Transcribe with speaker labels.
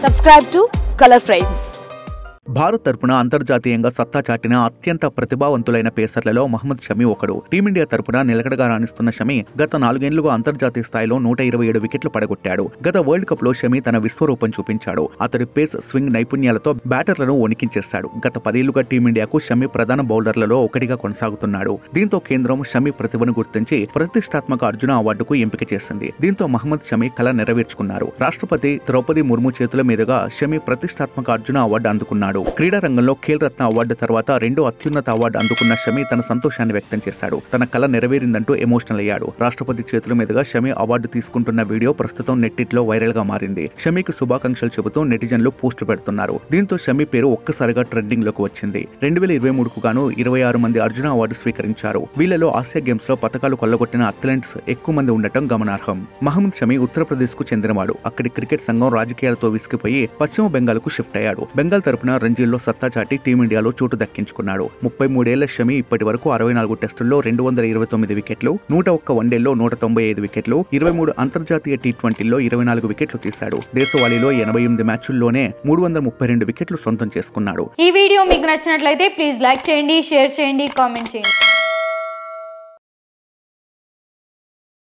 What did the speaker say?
Speaker 1: Subscribe to Color Frames.
Speaker 2: Bharat తరపున అంతర్జాతీయంగా సత్తా చాటిన అత్యంత ప్రతిభావంతులైన పేసర్లలో మహమ్మద్ షమి ఒకడు. టీమిండియా తరపున నిలకడగా రాణిస్తున్న షమి గత 4 ఏళ్లుగా అంతర్జాతీయ స్థాయిలో 127 వికెట్లు పడగొట్టాడు. గత వరల్డ్ కప్ లో షమి తన విశ్వరూపం చూపించాడు. అతడి పేస్ స్వింగ్ నైపుణ్యాలతో బ్యాటర్లను వణికించేశాడు. గత 10 ఏళ్లుగా టీమిండియాకు షమి ప్రధాన బౌలర్లలో ఒకటిగా కొనసాగుతున్నాడు. దీంతో కేంద్రం షమి ప్రతిభను గుర్తించి ప్రతిష్టాత్మక అర్జున అవార్డుకు ఎంపిక చేసింది. దీంతో మహమ్మద్ షమి కల నెరవేర్చుకున్నారు. రాష్ట్రపతి ద్రౌపది ముర్ము చేతుల మీదుగా షమి ప్రతిష్టాత్మక అర్జున అవార్డు అందుకున్నాడు. క్రీడా రంగంలో ఖేల్ రత్న అవార్డు తర్వాత రెండో అత్యున్నత అవార్డు అందుకున్న షమి తన సంతోషాన్ని వ్యక్తం చేశాడు. తన కల నెరవేరిందంటూ ఎమోషనల్ అయ్యాడు. రాష్ట్రపతి చేతుల మీదుగా షమి అవార్డు తీసుకుంటున్న వీడియో ప్రస్తుతం నెట్టిట్లో వైరల్ గా మారింది. షమికి శుభాకాంక్షలు చెబుతూ నెటిజన్లు పోస్టులు పెడుతున్నారు. దీంతో షమి పేరు ఒక్కసారిగా ట్రెండింగ్ లోకి వచ్చింది. 2023కు గాను 26 మంది అర్జున అవార్డు స్వీకరించారు. వీళ్లలో ఆసియా గేమ్స్ లో పతకాలు కొల్లగొట్టిన అథ్లెట్స్ ఎక్కువ మంది ఉండటం గమనార్హం. మహమ్మద్ షమి ఉత్తరప్రదేశ్ కు చెందినవాడు. అక్కడి క్రికెట్ సంఘం రాజకీయాలతో విసిగిపోయి పశ్చిమ బెంగాల్ కు షిఫ్ట్ అయ్యాడు. బెంగాల్ తరపున రంజీల్లో సత్తా చాటి టీమిండియాలో చోటు దక్కించుకున్నాడు. 33 ఏళ్ల షమి ఇప్పటి వరకు 64 టెస్టుల్లో 229 వికెట్లు, 101 వన్డేల్లో 195 వికెట్లు, 23 అంతర్జాతీయ టీ20ల్లో 24 వికెట్లు తీశాడు. దేశవాళీలో 88 మ్యాచ్ల్లోనే 332 వికెట్లు సొంతం చేసుకున్నాడు.
Speaker 3: ఈ వీడియో మీకు నచ్చినట్లయితే ప్లీజ్ లైక్ చేయండి, షేర్ చేయండి, కామెంట్ చేయండి.